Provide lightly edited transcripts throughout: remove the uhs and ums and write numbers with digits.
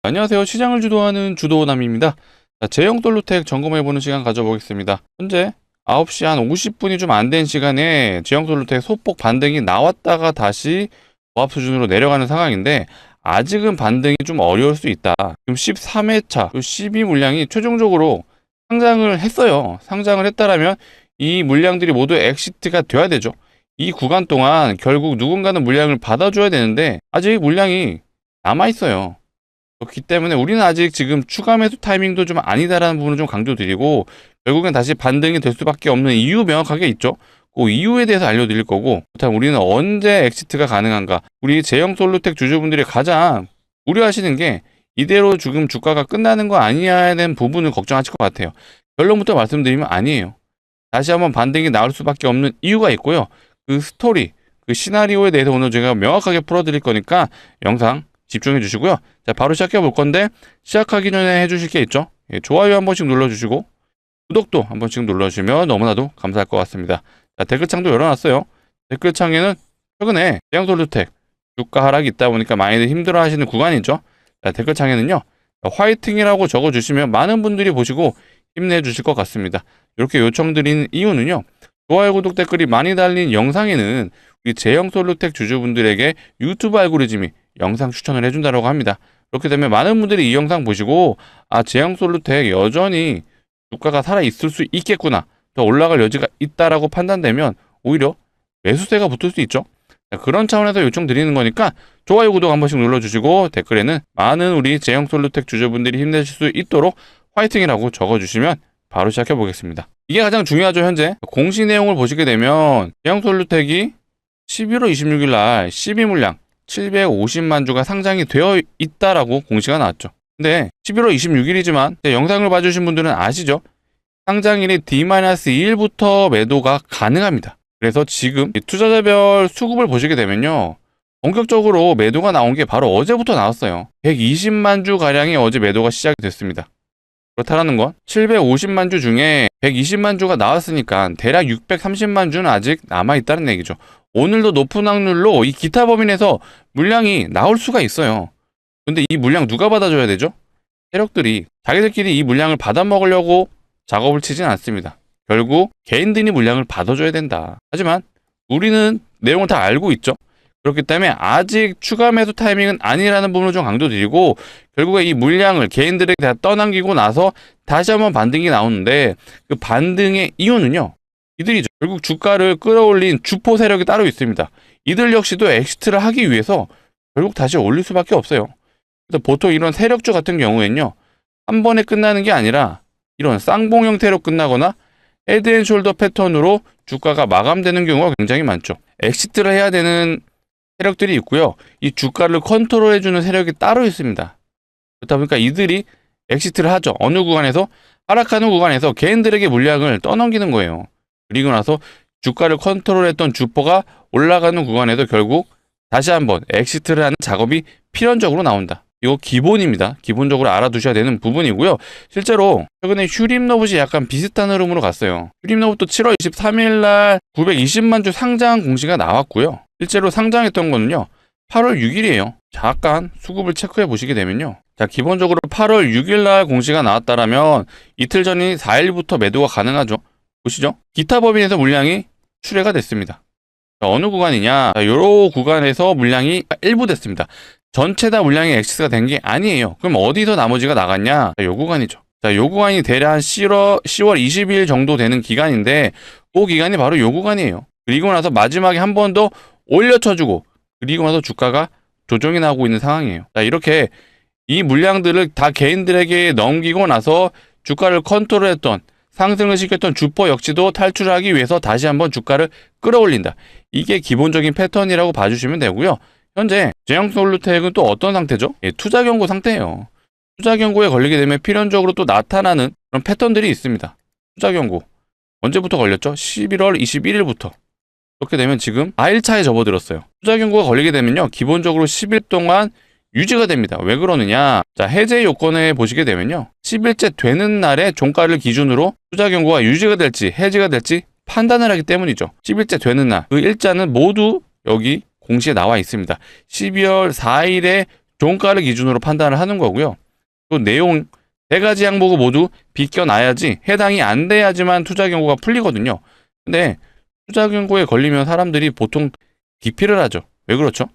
안녕하세요. 시장을 주도하는 주도남입니다. 제형 솔루텍 점검해보는 시간 가져보겠습니다. 현재 9시 한 50분이 좀 안 된 시간에 제형 솔루텍 소폭 반등이 나왔다가 다시 고압 수준으로 내려가는 상황인데 아직은 반등이 좀 어려울 수 있다. 지금 13회차 12 물량이 최종적으로 상장을 했어요. 상장을 했다라면 이 물량들이 모두 엑시트가 돼야 되죠. 이 구간 동안 결국 누군가는 물량을 받아줘야 되는데 아직 물량이 남아있어요. 그렇기 때문에 우리는 아직 지금 추가 매수 타이밍도 좀 아니다라는 부분을 좀 강조드리고, 결국엔 다시 반등이 될 수밖에 없는 이유 명확하게 있죠. 그 이유에 대해서 알려드릴 거고, 그렇다면 우리는 언제 엑시트가 가능한가? 우리 제형 솔루텍 주주분들이 가장 우려하시는 게 이대로 지금 주가가 끝나는 거 아니냐는 부분을 걱정하실 것 같아요. 결론부터 말씀드리면 아니에요. 다시 한번 반등이 나올 수밖에 없는 이유가 있고요. 그 스토리, 그 시나리오에 대해서 오늘 제가 명확하게 풀어드릴 거니까 영상 집중해 주시고요. 자, 바로 시작해 볼 건데, 시작하기 전에 해주실 게 있죠. 좋아요 한 번씩 눌러주시고 구독도 한 번씩 눌러주시면 너무나도 감사할 것 같습니다. 자, 댓글창도 열어놨어요. 댓글창에는 최근에 제형 솔루텍 주가 하락이 있다 보니까 많이들 힘들어 하시는 구간이죠. 자, 댓글창에는요, 화이팅이라고 적어주시면 많은 분들이 보시고 힘내주실 것 같습니다. 이렇게 요청드리는 이유는요, 좋아요, 구독, 댓글이 많이 달린 영상에는 우리 제형 솔루텍 주주분들에게 유튜브 알고리즘이 영상 추천을 해준다고 합니다. 그렇게 되면 많은 분들이 이 영상 보시고, 제형 솔루텍 여전히 주가가 살아있을 수 있겠구나, 더 올라갈 여지가 있다라고 판단되면 오히려 매수세가 붙을 수 있죠. 그런 차원에서 요청드리는 거니까 좋아요, 구독 한 번씩 눌러주시고 댓글에는 많은 우리 제형 솔루텍 주주분들이 힘내실 수 있도록 화이팅이라고 적어주시면 바로 시작해 보겠습니다. 이게 가장 중요하죠. 현재 공시 내용을 보시게 되면 제형 솔루텍이 11월 26일 날 12 물량 750만 주가 상장이 되어 있다라고 공시가 나왔죠. 근데 11월 26일이지만 영상을 봐주신 분들은 아시죠? 상장일이 D-2일부터 매도가 가능합니다. 그래서 지금 투자자별 수급을 보시게 되면요, 본격적으로 매도가 나온 게 바로 어제부터 나왔어요. 120만 주 가량이 어제 매도가 시작이 됐습니다. 그렇다는 건 750만 주 중에 120만 주가 나왔으니까 대략 630만 주는 아직 남아있다는 얘기죠. 오늘도 높은 확률로 이 기타 범위에서 물량이 나올 수가 있어요. 근데 이 물량 누가 받아줘야 되죠? 세력들이 자기들끼리 이 물량을 받아먹으려고 작업을 치진 않습니다. 결국 개인들이 물량을 받아줘야 된다. 하지만 우리는 내용을 다 알고 있죠. 그렇기 때문에 아직 추가 매수 타이밍은 아니라는 부분을 좀 강조드리고, 결국에 이 물량을 개인들에게 다 떠넘기고 나서 다시 한번 반등이 나오는데, 그 반등의 이유는요, 이들이죠. 결국 주가를 끌어올린 주포 세력이 따로 있습니다. 이들 역시도 엑시트를 하기 위해서 결국 다시 올릴 수밖에 없어요. 그래서 보통 이런 세력주 같은 경우에는요, 한 번에 끝나는 게 아니라 이런 쌍봉 형태로 끝나거나 헤드앤숄더 패턴으로 주가가 마감되는 경우가 굉장히 많죠. 엑시트를 해야 되는 세력들이 있고요, 이 주가를 컨트롤해주는 세력이 따로 있습니다. 그렇다 보니까 이들이 엑시트를 하죠. 어느 구간에서, 하락하는 구간에서 개인들에게 물량을 떠넘기는 거예요. 그리고 나서 주가를 컨트롤했던 주포가 올라가는 구간에서 결국 다시 한번 엑시트를 하는 작업이 필연적으로 나온다. 이거 기본입니다. 기본적으로 알아두셔야 되는 부분이고요. 실제로 최근에 휴림로봇이 약간 비슷한 흐름으로 갔어요. 휴림로봇도 7월 23일 날 920만 주 상장 공시가 나왔고요. 실제로 상장했던 거는요, 8월 6일이에요. 잠깐 수급을 체크해 보시게 되면요, 자, 기본적으로 8월 6일 날 공시가 나왔다라면 이틀 전인 4일부터 매도가 가능하죠. 보시죠. 기타 법인에서 물량이 출회가 됐습니다. 자, 어느 구간이냐? 자, 요 구간에서 물량이 일부 됐습니다. 전체 다 물량이 엑시스가 된 게 아니에요. 그럼 어디서 나머지가 나갔냐? 자, 요 구간이죠. 자, 요 구간이 대략 한 10월 20일 정도 되는 기간인데, 그 기간이 바로 요 구간이에요. 그리고 나서 마지막에 한 번 더 올려쳐주고, 그리고 나서 주가가 조정이 나오고 있는 상황이에요. 자, 이렇게 이 물량들을 다 개인들에게 넘기고 나서 주가를 컨트롤했던, 상승을 시켰던 주포 역시도 탈출하기 위해서 다시 한번 주가를 끌어올린다. 이게 기본적인 패턴이라고 봐주시면 되고요. 현재 제형 솔루텍은 또 어떤 상태죠? 투자 경고 상태예요. 투자 경고에 걸리게 되면 필연적으로 또 나타나는 그런 패턴들이 있습니다. 투자 경고 언제부터 걸렸죠? 11월 21일부터. 그렇게 되면 지금 4일차에 접어들었어요. 투자 경고가 걸리게 되면요, 기본적으로 10일 동안 유지가 됩니다. 왜 그러느냐? 자, 해제 요건에 보시게 되면요, 10일째 되는 날에 종가를 기준으로 투자 경고가 유지가 될지 해지가 될지 판단을 하기 때문이죠. 10일째 되는 날, 그 일자는 모두 여기 공시에 나와 있습니다. 12월 4일에 종가를 기준으로 판단을 하는 거고요. 또 내용 3가지 항목을 모두 비껴놔야지 해당이 안 돼야지만 투자 경고가 풀리거든요. 근데 투자 경고에 걸리면 사람들이 보통 기피를 하죠. 왜 그렇죠?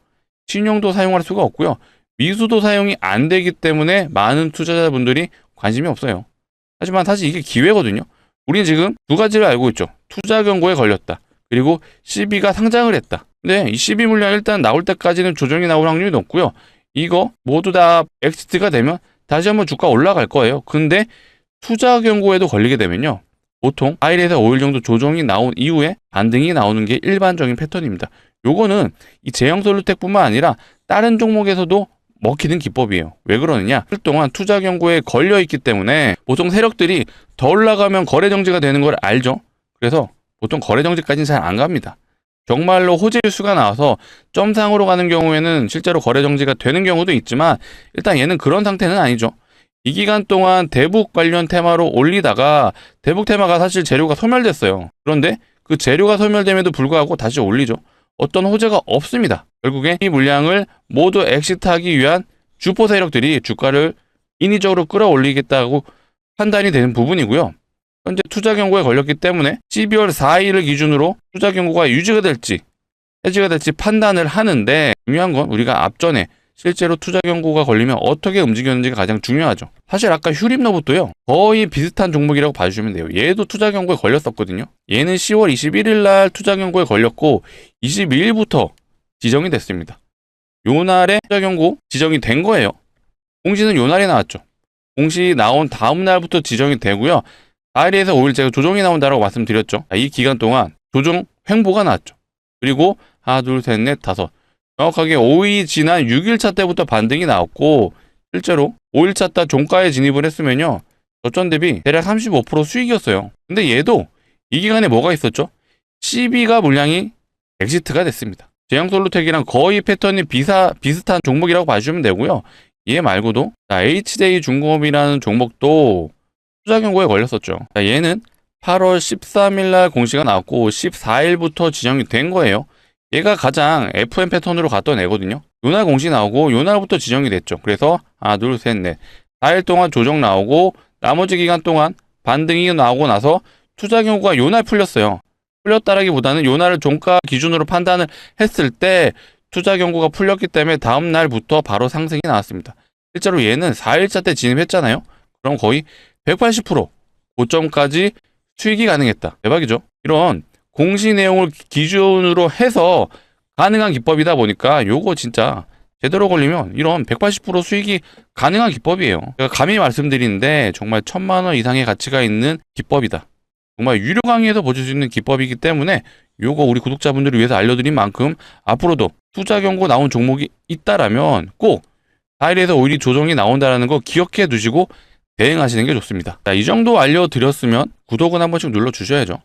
신용도 사용할 수가 없고요. 미수도 사용이 안 되기 때문에 많은 투자자분들이 관심이 없어요. 하지만 사실 이게 기회거든요. 우리는 지금 2가지를 알고 있죠. 투자 경고에 걸렸다. 그리고 CB가 상장을 했다. 근데 이 CB 물량 일단 나올 때까지는 조정이 나올 확률이 높고요. 이거 모두 다 엑시트가 되면 다시 한번 주가 올라갈 거예요. 근데 투자 경고에도 걸리게 되면요. 보통 4일에서 5일 정도 조정이 나온 이후에 반등이 나오는 게 일반적인 패턴입니다. 요거는 이 제형솔루텍뿐만 아니라 다른 종목에서도 먹히는 기법이에요. 왜 그러느냐? 동안 투자 경고에 걸려 있기 때문에 보통 세력들이 더 올라가면 거래 정지가 되는 걸 알죠. 그래서 보통 거래 정지까지는 잘 안 갑니다. 정말로 호재 뉴스가 나와서 점상으로 가는 경우에는 실제로 거래 정지가 되는 경우도 있지만 일단 얘는 그런 상태는 아니죠. 이 기간 동안 대북 관련 테마로 올리다가 대북 테마가 사실 재료가 소멸됐어요. 그런데 그 재료가 소멸됨에도 불구하고 다시 올리죠. 어떤 호재가 없습니다. 결국에 이 물량을 모두 엑시트하기 위한 주포 세력들이 주가를 인위적으로 끌어올리겠다고 판단이 되는 부분이고요. 현재 투자 경고에 걸렸기 때문에 12월 4일을 기준으로 투자 경고가 유지가 될지 해지가 될지 판단을 하는데 중요한 건 우리가 앞전에 실제로 투자 경고가 걸리면 어떻게 움직였는지가 가장 중요하죠. 사실 아까 휴림로봇도요. 거의 비슷한 종목이라고 봐주시면 돼요. 얘도 투자 경고에 걸렸었거든요. 얘는 10월 21일 날 투자 경고에 걸렸고 22일부터 지정이 됐습니다. 요날에 투자 경고 지정이 된 거예요. 공시는 요날에 나왔죠. 공시 나온 다음 날부터 지정이 되고요. 4일에서 5일 제가 조정이 나온다라고 말씀드렸죠. 이 기간 동안 조정 횡보가 나왔죠. 그리고 하나, 둘, 셋, 넷, 다섯. 정확하게 5일이 지난 6일차 때부터 반등이 나왔고 실제로 5일차 때 종가에 진입을 했으면요. 저점 대비 대략 35% 수익이었어요. 근데 얘도 이 기간에 뭐가 있었죠? CB가 물량이 엑시트가 됐습니다. 제형솔루텍이랑 거의 패턴이 비슷한 종목이라고 봐주시면 되고요. 얘 말고도 HJ 중공업이라는 종목도 투자 경고에 걸렸었죠. 얘는 8월 13일 날 공시가 나왔고 14일부터 지정이 된 거예요. 얘가 가장 FM 패턴으로 갔던 애거든요. 요날 공시 나오고 요날부터 지정이 됐죠. 그래서 하나, 둘, 셋, 넷 4일 동안 조정 나오고 나머지 기간 동안 반등이 나오고 나서 투자 경고가 요날 풀렸어요. 풀렸다라기보다는 요날을 종가 기준으로 판단을 했을 때 투자 경고가 풀렸기 때문에 다음 날부터 바로 상승이 나왔습니다. 실제로 얘는 4일차 때 진입했잖아요. 그럼 거의 180% 고점까지 수익이 가능했다. 대박이죠. 이런 공시 내용을 기준으로 해서 가능한 기법이다 보니까 요거 진짜 제대로 걸리면 이런 180% 수익이 가능한 기법이에요. 제가 감히 말씀드리는데 정말 1000만 원 이상의 가치가 있는 기법이다. 정말 유료 강의에서 보실 수 있는 기법이기 때문에 요거 우리 구독자분들을 위해서 알려드린 만큼 앞으로도 투자 경고 나온 종목이 있다라면 꼭 4일에서 5일이 조정이 나온다라는 거 기억해 두시고 대응하시는 게 좋습니다. 자, 이 정도 알려드렸으면 구독은 한 번씩 눌러주셔야죠.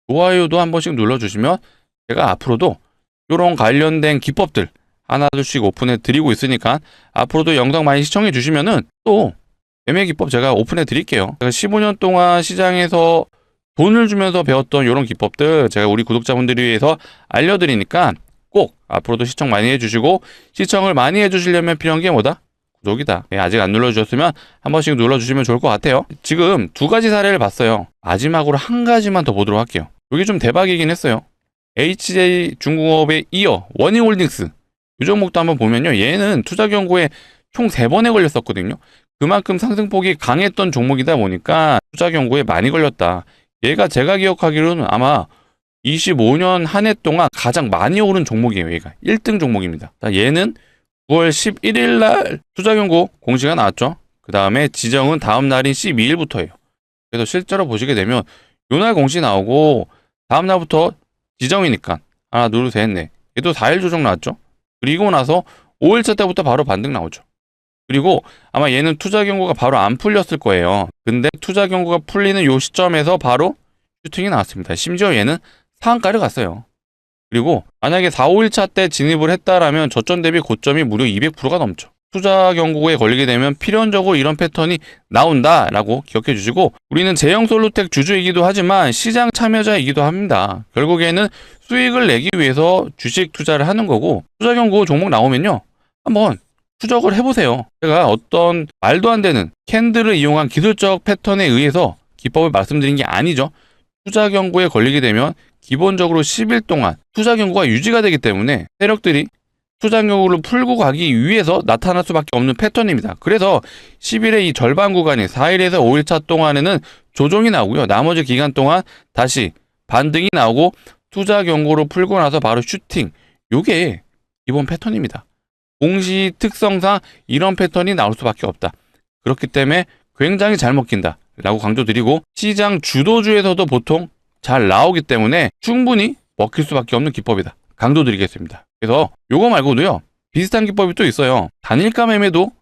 좋아요도 한 번씩 눌러주시면 제가 앞으로도 이런 관련된 기법들 하나둘씩 오픈해 드리고 있으니까 앞으로도 영상 많이 시청해 주시면은 또 매매 기법 제가 오픈해 드릴게요. 제가 15년 동안 시장에서 돈을 주면서 배웠던 이런 기법들 제가 우리 구독자분들을 위해서 알려드리니까 꼭 앞으로도 시청 많이 해주시고 시청을 많이 해주시려면 필요한 게 뭐다? 구독이다. 아직 안 눌러주셨으면 한 번씩 눌러주시면 좋을 것 같아요. 지금 2가지 사례를 봤어요. 마지막으로 한 가지만 더 보도록 할게요. 이게 좀 대박이긴 했어요. HJ 중공업에 이어 원희홀딩스 이 종목도 한번 보면요. 얘는 투자 경고에 총 3번에 걸렸었거든요. 그만큼 상승폭이 강했던 종목이다 보니까 투자 경고에 많이 걸렸다. 얘가 제가 기억하기로는 아마 25년 한 해 동안 가장 많이 오른 종목이에요. 얘가 1등 종목입니다. 얘는 9월 11일 날 투자 경고 공시가 나왔죠. 그 다음에 지정은 다음 날인 12일부터예요. 그래서 실제로 보시게 되면 요날 공시 나오고 다음 날부터 지정이니까 하나, 둘, 셋, 넷 얘도 4일 조정 나왔죠. 그리고 나서 5일차 때부터 바로 반등 나오죠. 그리고 아마 얘는 투자 경고가 바로 안 풀렸을 거예요. 근데 투자 경고가 풀리는 요 시점에서 바로 슈팅이 나왔습니다. 심지어 얘는 상한가를 갔어요. 그리고 만약에 4, 5일차 때 진입을 했다라면 저점 대비 고점이 무려 200%가 넘죠. 투자 경고에 걸리게 되면 필연적으로 이런 패턴이 나온다라고 기억해 주시고 우리는 제형솔루텍 주주이기도 하지만 시장 참여자이기도 합니다. 결국에는 수익을 내기 위해서 주식 투자를 하는 거고 투자 경고 종목 나오면요. 한번 추적을 해보세요. 제가 어떤 말도 안 되는 캔들을 이용한 기술적 패턴에 의해서 기법을 말씀드린 게 아니죠. 투자 경고에 걸리게 되면 기본적으로 10일 동안 투자 경고가 유지가 되기 때문에 세력들이 투자 경고를 풀고 가기 위해서 나타날 수밖에 없는 패턴입니다. 그래서 10일의 이 절반 구간이 4일에서 5일차 동안에는 조정이 나오고요. 나머지 기간 동안 다시 반등이 나오고 투자 경고를 풀고 나서 바로 슈팅. 요게 기본 패턴입니다. 공시 특성상 이런 패턴이 나올 수밖에 없다. 그렇기 때문에 굉장히 잘 먹힌다 라고 강조드리고, 시장 주도주에서도 보통 잘 나오기 때문에 충분히 먹힐 수밖에 없는 기법이다 강조드리겠습니다. 그래서 요거 말고도요, 비슷한 기법이 또 있어요. 단일가 매매도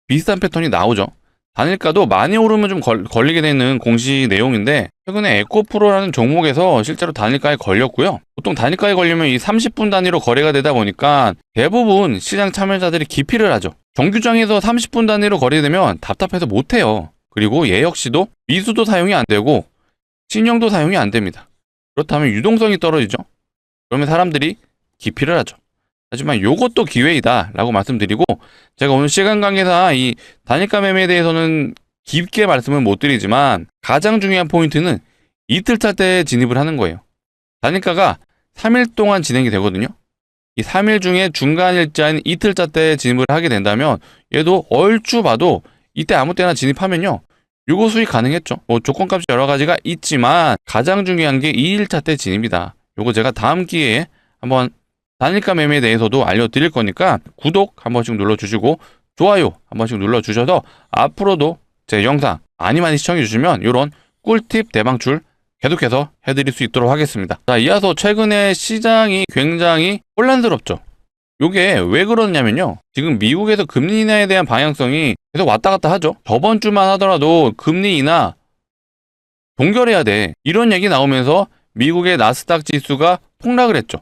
비슷한 패턴이 나오죠. 단일가도 많이 오르면 좀 걸리게 되는 공시 내용인데, 최근에 에코프로라는 종목에서 실제로 단일가에 걸렸고요. 보통 단일가에 걸리면 이 30분 단위로 거래가 되다 보니까 대부분 시장 참여자들이 기피를 하죠. 정규장에서 30분 단위로 거래되면 답답해서 못해요. 그리고 얘 역시도 미수도 사용이 안 되고 신용도 사용이 안 됩니다. 그렇다면 유동성이 떨어지죠. 그러면 사람들이 기피를 하죠. 하지만 요것도 기회이다 라고 말씀드리고, 제가 오늘 시간 관계상 이 단일가 매매에 대해서는 깊게 말씀을 못 드리지만 가장 중요한 포인트는 이틀차 때 진입을 하는 거예요. 단일가가 3일 동안 진행이 되거든요. 이 3일 중에 중간 일자인 이틀차 때 진입을 하게 된다면 얘도 얼추 봐도 이때 아무 때나 진입하면요, 요거 수익 가능했죠. 뭐 조건값이 여러 가지가 있지만 가장 중요한 게 2일차 때 진입이다. 요거 제가 다음 기회에 한번 단일가 매매에 대해서도 알려드릴 거니까 구독 한 번씩 눌러주시고 좋아요 한 번씩 눌러주셔서 앞으로도 제 영상 많이 시청해주시면 이런 꿀팁 대방출 계속해서 해드릴 수 있도록 하겠습니다. 자, 이어서 최근에 시장이 굉장히 혼란스럽죠. 요게 왜 그러냐면요, 지금 미국에서 금리 인하에 대한 방향성이 계속 왔다 갔다 하죠. 저번 주만 하더라도 금리 인하 동결해야 돼 이런 얘기 나오면서 미국의 나스닥 지수가 폭락을 했죠.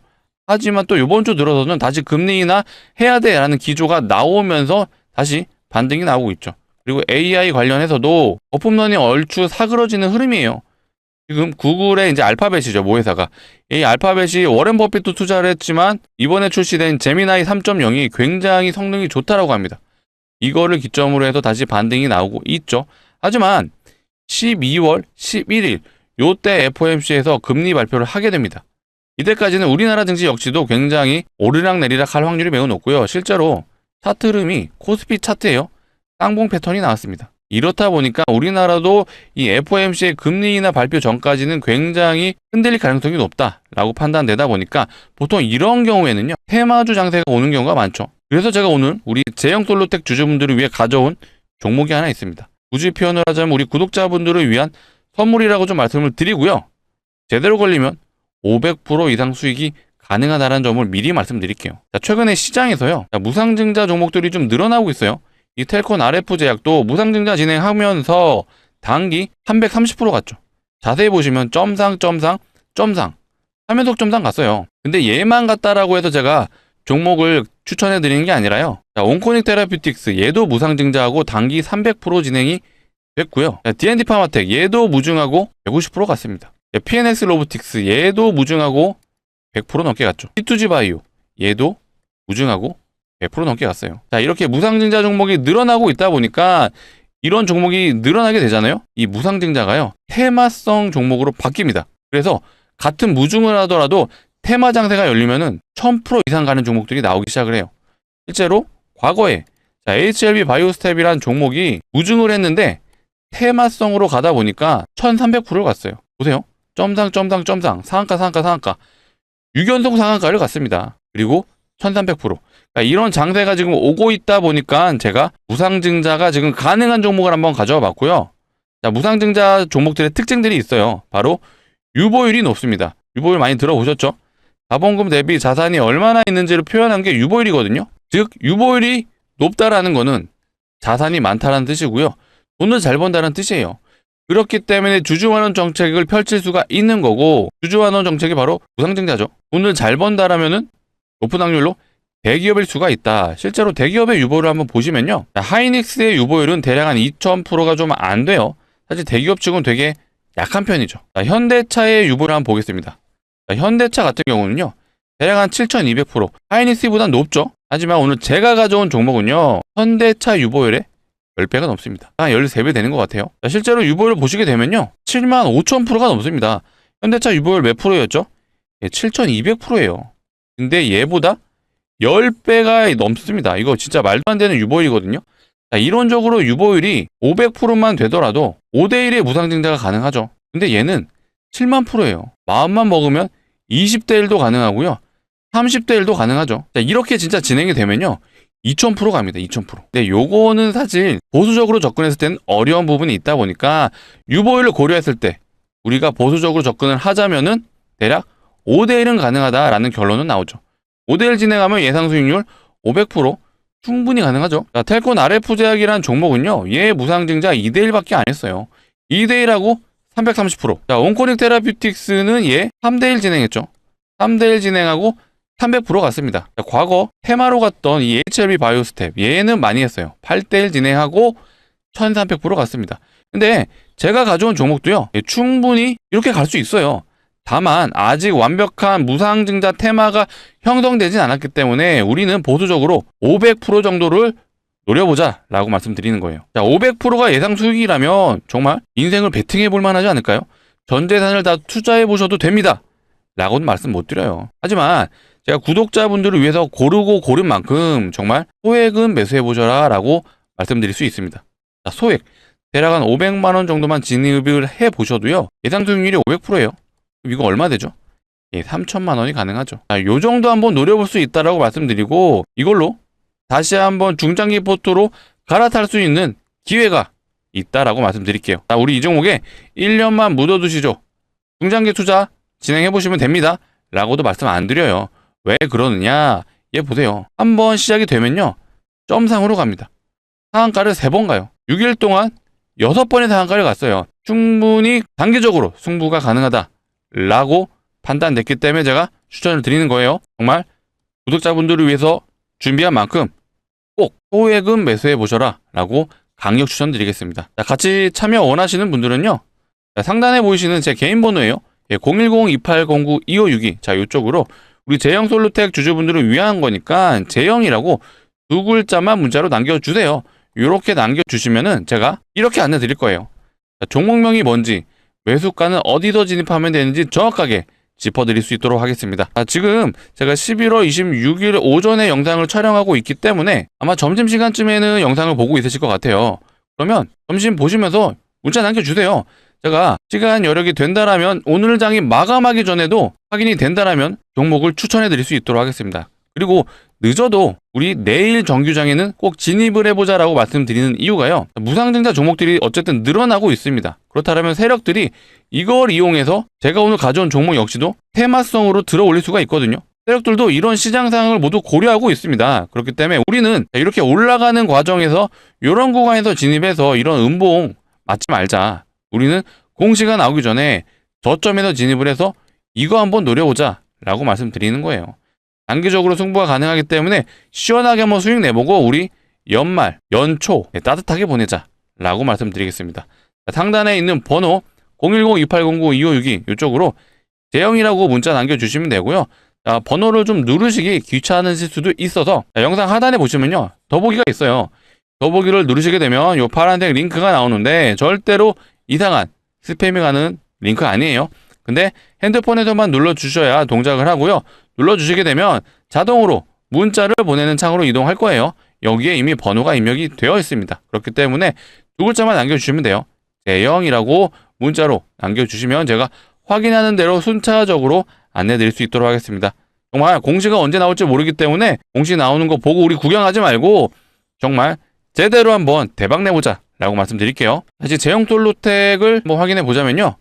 하지만 또 이번 주 들어서는 다시 금리 인하 해야 돼 라는 기조가 나오면서 다시 반등이 나오고 있죠. 그리고 AI 관련해서도 거품론이 얼추 사그러지는 흐름이에요. 지금 구글의 이제 알파벳이죠, 모회사가. 이 알파벳이 워렌 버핏도 투자를 했지만 이번에 출시된 제미나이 3.0이 굉장히 성능이 좋다라고 합니다. 이거를 기점으로 해서 다시 반등이 나오고 있죠. 하지만 12월 11일 요때 FOMC에서 금리 발표를 하게 됩니다. 이때까지는 우리나라 증시 역시도 굉장히 오르락내리락 할 확률이 매우 높고요. 실제로 차트 흐름이 코스피 차트예요. 쌍봉 패턴이 나왔습니다. 이렇다 보니까 우리나라도 이 FOMC의 금리 인하 발표 전까지는 굉장히 흔들릴 가능성이 높다라고 판단되다 보니까 보통 이런 경우에는요, 테마주 장세가 오는 경우가 많죠. 그래서 제가 오늘 우리 제형솔루텍 주주분들을 위해 가져온 종목이 하나 있습니다. 굳이 표현을 하자면 우리 구독자분들을 위한 선물이라고 좀 말씀을 드리고요. 제대로 걸리면 500% 이상 수익이 가능하다는 점을 미리 말씀드릴게요. 자, 최근에 시장에서요, 무상증자 종목들이 좀 늘어나고 있어요. 이 텔콘 RF제약도 무상증자 진행하면서 단기 330% 갔죠. 자세히 보시면 점상 3연속 점상 갔어요. 근데 얘만 갔다라고 해서 제가 종목을 추천해 드리는 게 아니라요. 자, 온코닉 테라퓨틱스 얘도 무상증자하고 단기 300% 진행이 됐고요. 자, D&D 파마텍 얘도 무증하고 150% 갔습니다. PNX 로보틱스 얘도 무증하고 100% 넘게 갔죠. C2G 바이오 얘도 무증하고 100% 넘게 갔어요. 자, 이렇게 무상증자 종목이 늘어나고 있다 보니까 이런 종목이 늘어나게 되잖아요. 이 무상증자가요, 테마성 종목으로 바뀝니다. 그래서 같은 무증을 하더라도 테마 장세가 열리면은 1000% 이상 가는 종목들이 나오기 시작을 해요. 실제로 과거에 HLB 바이오스텝이라는 종목이 무증을 했는데 테마성으로 가다 보니까 1300%를 갔어요. 보세요. 점상 상한가 6연속 상한가를 갔습니다. 그리고 1300%. 그러니까 이런 장세가 지금 오고 있다 보니까 제가 무상증자가 지금 가능한 종목을 한번 가져와 봤고요. 자, 무상증자 종목들의 특징들이 있어요. 바로 유보율이 높습니다. 유보율 많이 들어보셨죠? 자본금 대비 자산이 얼마나 있는지를 표현한 게 유보율이거든요. 즉 유보율이 높다라는 거는 자산이 많다라는 뜻이고요. 돈을 잘 번다는 뜻이에요. 그렇기 때문에 주주환원 정책을 펼칠 수가 있는 거고, 주주환원 정책이 바로 무상증자죠. 돈을 잘 번다라면은 높은 확률로 대기업일 수가 있다. 실제로 대기업의 유보율을 한번 보시면요, 하이닉스의 유보율은 대략 한 2000%가 좀 안 돼요. 사실 대기업 측은 되게 약한 편이죠. 자, 현대차의 유보율을 한번 보겠습니다. 자, 현대차 같은 경우는요, 대략 한 7200%, 하이닉스보다 높죠. 하지만 오늘 제가 가져온 종목은요, 현대차 유보율의 10배가 넘습니다. 한 13배 되는 것 같아요. 자, 실제로 유보율을 보시게 되면요, 75,000%가 넘습니다. 현대차 유보율 몇 프로였죠? 7,200%예요. 근데 얘보다 10배가 넘습니다. 이거 진짜 말도 안 되는 유보율이거든요. 자, 이론적으로 유보율이 500%만 되더라도 5대1의 무상증자가 가능하죠. 근데 얘는 7만 %예요. 마음만 먹으면 20대 1도 가능하고요. 30대 1도 가능하죠. 자, 이렇게 진짜 진행이 되면요, 2000% 갑니다. 2000%. 근데 요거는 사실 보수적으로 접근했을 때는 어려운 부분이 있다 보니까 유보율을 고려했을 때 우리가 보수적으로 접근을 하자면은 대략 5대1은 가능하다라는 결론은 나오죠. 5대1 진행하면 예상 수익률 500% 충분히 가능하죠. 자, 텔콘 RF제약이라는 종목은요, 얘 무상증자 2대1밖에 안 했어요. 2대1하고 330%. 자, 온코닉 테라퓨틱스는 얘 3대1 진행했죠. 3대1 진행하고 300% 갔습니다. 자, 과거 테마로 갔던 이 HLB 바이오스텝, 얘는 많이 했어요. 8대1 진행하고 1300% 갔습니다. 근데 제가 가져온 종목도요, 충분히 이렇게 갈 수 있어요. 다만 아직 완벽한 무상증자 테마가 형성되진 않았기 때문에 우리는 보수적으로 500% 정도를 노려보자 라고 말씀드리는 거예요. 자, 500%가 예상 수익이라면 정말 인생을 베팅해 볼 만하지 않을까요? 전 재산을 다 투자해 보셔도 됩니다 라고는 말씀 못 드려요. 하지만 제가 구독자분들을 위해서 고르고 고른 만큼 정말 소액은 매수해 보셔라 라고 말씀드릴 수 있습니다. 자, 소액 대략 한 500만원 정도만 진입을 해 보셔도요, 예상 수익률이 500%예요. 이거 얼마 되죠? 3천만 원이 가능하죠. 자, 요 정도 한번 노려볼 수 있다라고 말씀드리고, 이걸로 다시 한번 중장기 포트로 갈아탈 수 있는 기회가 있다라고 말씀드릴게요. 자, 우리 이 종목에 1년만 묻어두시죠. 중장기 투자 진행해 보시면 됩니다 라고도 말씀 안 드려요. 왜 그러느냐? 얘 보세요. 한번 시작이 되면요, 점상으로 갑니다. 상한가를 3번 가요. 6일 동안 6번의 상한가를 갔어요. 충분히 단기적으로 승부가 가능하다 라고 판단됐기 때문에 제가 추천을 드리는 거예요. 정말 구독자분들을 위해서 준비한 만큼 꼭 소액은 매수해 보셔라 라고 강력 추천드리겠습니다. 자, 같이 참여 원하시는 분들은요, 자, 상단에 보이시는 제 개인 번호예요. 010-2809-2562. 자, 이쪽으로 우리 제형솔루텍 주주분들을 위한 거니까 제형이라고 2글자만 문자로 남겨주세요. 이렇게 남겨주시면은 제가 이렇게 안내 드릴 거예요. 자, 종목명이 뭔지, 매수가는 어디서 진입하면 되는지 정확하게 짚어드릴 수 있도록 하겠습니다. 지금 제가 11월 26일 오전에 영상을 촬영하고 있기 때문에 아마 점심시간쯤에는 영상을 보고 있으실 것 같아요. 그러면 점심 보시면서 문자 남겨주세요. 제가 시간 여력이 된다라면 오늘 장이 마감하기 전에도 확인이 된다라면 종목을 추천해드릴 수 있도록 하겠습니다. 그리고 늦어도 우리 내일 정규장에는 꼭 진입을 해보자라고 말씀드리는 이유가요, 무상증자 종목들이 어쨌든 늘어나고 있습니다. 그렇다면 세력들이 이걸 이용해서 제가 오늘 가져온 종목 역시도 테마성으로 들어 올릴 수가 있거든요. 세력들도 이런 시장 상황을 모두 고려하고 있습니다. 그렇기 때문에 우리는 이렇게 올라가는 과정에서 이런 구간에서 진입해서 이런 음봉 맞지 말자. 우리는 공시가 나오기 전에 저점에서 진입을 해서 이거 한번 노려보자 라고 말씀드리는 거예요. 단기적으로 승부가 가능하기 때문에 시원하게 한번 수익 내보고 우리 연말, 연초 따뜻하게 보내자 라고 말씀드리겠습니다. 상단에 있는 번호 010-2809-2562 이쪽으로 제형이라고 문자 남겨주시면 되고요. 번호를 좀 누르시기 귀찮으실 수도 있어서 영상 하단에 보시면요, 더보기가 있어요. 더보기를 누르시게 되면 이 파란색 링크가 나오는데 절대로 이상한 스팸이 가는 링크 아니에요. 근데 핸드폰에서만 눌러주셔야 동작을 하고요. 눌러주시게 되면 자동으로 문자를 보내는 창으로 이동할 거예요. 여기에 이미 번호가 입력이 되어 있습니다. 그렇기 때문에 2글자만 남겨주시면 돼요. 제형이라고 문자로 남겨주시면 제가 확인하는 대로 순차적으로 안내드릴 수 있도록 하겠습니다. 정말 공시가 언제 나올지 모르기 때문에 공시 나오는 거 보고 우리 구경하지 말고 정말 제대로 한번 대박 내보자 라고 말씀드릴게요. 다시 제형솔루텍을 확인해 보자면요,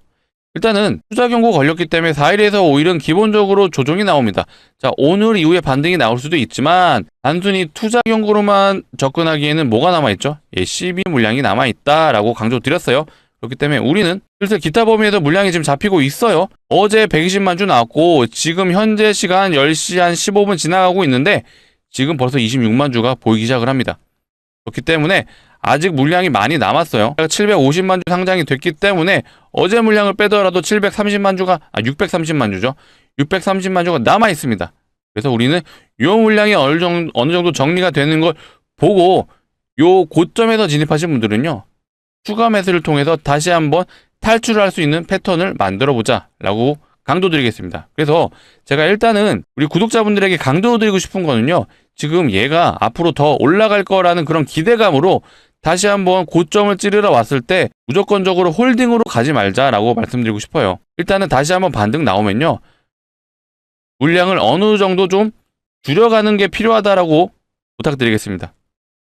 일단은 투자 경고 걸렸기 때문에 4일에서 5일은 기본적으로 조정이 나옵니다. 자, 오늘 이후에 반등이 나올 수도 있지만 단순히 투자 경고로만 접근하기에는 뭐가 남아있죠? CB 물량이 남아있다라고 강조드렸어요. 그렇기 때문에 우리는 슬슬 기타 범위에서 물량이 지금 잡히고 있어요. 어제 120만 주 나왔고 지금 현재 시간 10시 한 15분 지나가고 있는데 지금 벌써 26만 주가 보이기 시작을 합니다. 그렇기 때문에 아직 물량이 많이 남았어요. 750만 주 상장이 됐기 때문에 어제 물량을 빼더라도 730만 주가 630만 주죠. 630만 주가 남아 있습니다. 그래서 우리는 요 물량이 어느 정도 정리가 되는 걸 보고 요 고점에서 진입하신 분들은요, 추가 매수를 통해서 다시 한번 탈출을 할 수 있는 패턴을 만들어 보자 라고 강조드리겠습니다. 그래서 제가 일단은 우리 구독자분들에게 강조드리고 싶은 거는요, 지금 얘가 앞으로 더 올라갈 거라는 그런 기대감으로 다시 한번 고점을 찌르러 왔을 때 무조건적으로 홀딩으로 가지 말자라고 말씀드리고 싶어요. 일단은 다시 한번 반등 나오면요, 물량을 어느 정도 좀 줄여가는 게 필요하다라고 부탁드리겠습니다.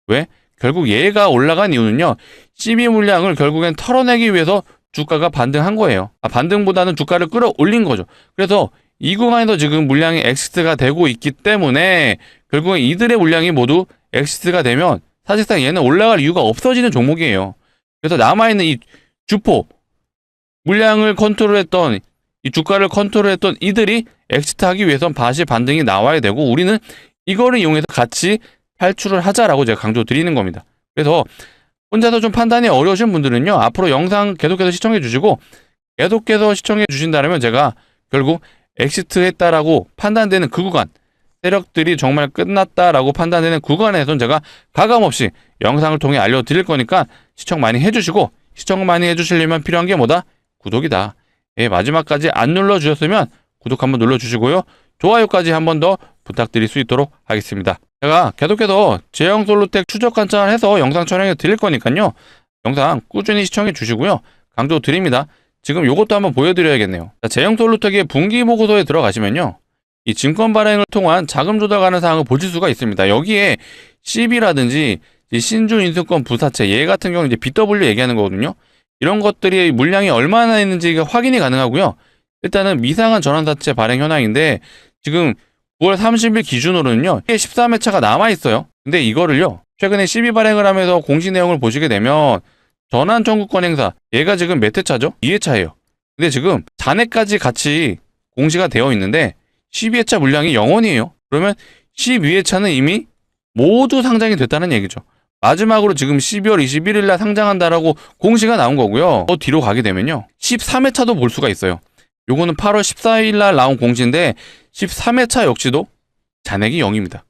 왜? 결국 얘가 올라간 이유는요, CB 물량을 결국엔 털어내기 위해서 주가가 반등한 거예요. 반등보다는 주가를 끌어올린 거죠. 그래서 이 구간에서 지금 물량이 엑시트가 되고 있기 때문에 결국엔 이들의 물량이 모두 엑시트가 되면 사실상 얘는 올라갈 이유가 없어지는 종목이에요. 그래서 남아있는 이 주포, 물량을 컨트롤했던, 이 주가를 컨트롤했던 이들이 엑시트하기 위해선 다시 반등이 나와야 되고, 우리는 이거를 이용해서 같이 탈출을 하자라고 제가 강조 드리는 겁니다. 그래서 혼자서 좀 판단이 어려우신 분들은요, 앞으로 영상 계속해서 시청해 주시고, 계속해서 시청해 주신다면 제가 결국 엑시트 했다라고 판단되는 그 구간, 세력들이 정말 끝났다라고 판단되는 구간에선 제가 가감없이 영상을 통해 알려드릴 거니까 시청 많이 해주시고, 시청 많이 해주시려면 필요한 게 뭐다? 구독이다. 예, 마지막까지 안 눌러주셨으면 구독 한번 눌러주시고요, 좋아요까지 한 번 더 부탁드릴 수 있도록 하겠습니다. 제가 계속해서 제형솔루텍 추적 관찰을 해서 영상 촬영해 드릴 거니까요, 영상 꾸준히 시청해 주시고요, 강조 드립니다. 지금 요것도 한번 보여드려야겠네요. 제형솔루텍의 분기 보고서에 들어가시면요, 이 증권 발행을 통한 자금 조달하는 사항을 보실 수가 있습니다. 여기에 CB라든지 신주인수권 부사채, 얘 같은 경우는 이제 BW 얘기하는 거거든요. 이런 것들이 물량이 얼마나 있는지가 확인이 가능하고요. 일단은 미상한 전환사채 발행 현황인데 지금 9월 30일 기준으로는요, 13회차가 남아있어요. 근데 이거를요, 최근에 CB 발행을 하면서 공시 내용을 보시게 되면 전환 청구권 행사, 얘가 지금 몇 회차죠? 2회차예요. 근데 지금 잔해까지 같이 공시가 되어 있는데 12회차 물량이 0원이에요. 그러면 12회차는 이미 모두 상장이 됐다는 얘기죠. 마지막으로 지금 12월 21일 날 상장한다라고 공시가 나온 거고요. 더 뒤로 가게 되면요, 13회차도 볼 수가 있어요. 요거는 8월 14일 날 나온 공시인데 13회차 역시도 잔액이 0입니다.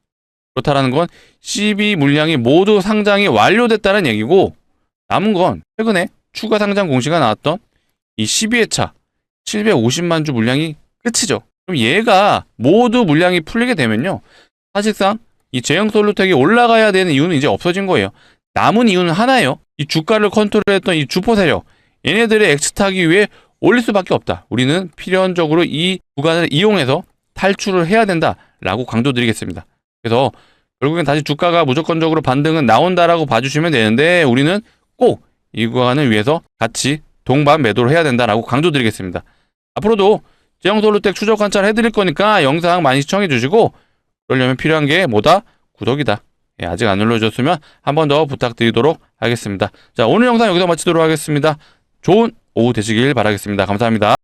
그렇다라는 건 CB 물량이 모두 상장이 완료됐다는 얘기고, 남은 건 최근에 추가 상장 공시가 나왔던 이 12회차 750만 주 물량이 끝이죠. 그럼 얘가 모두 물량이 풀리게 되면요, 사실상 이 제형솔루텍이 올라가야 되는 이유는 이제 없어진 거예요. 남은 이유는 하나예요. 이 주가를 컨트롤했던 이 주포 세력, 얘네들의 엑스트하기 위해 올릴 수밖에 없다. 우리는 필연적으로 이 구간을 이용해서 탈출을 해야 된다라고 강조드리겠습니다. 그래서 결국엔 다시 주가가 무조건적으로 반등은 나온다라고 봐주시면 되는데, 우리는 꼭 이 구간을 위해서 같이 동반 매도를 해야 된다라고 강조드리겠습니다. 앞으로도 제형솔루텍 추적 관찰 해드릴 거니까 영상 많이 시청해 주시고, 그러려면 필요한 게 뭐다? 구독이다. 예, 아직 안 눌러주셨으면 한 번 더 부탁드리도록 하겠습니다. 자, 오늘 영상 여기서 마치도록 하겠습니다. 좋은 오후 되시길 바라겠습니다. 감사합니다.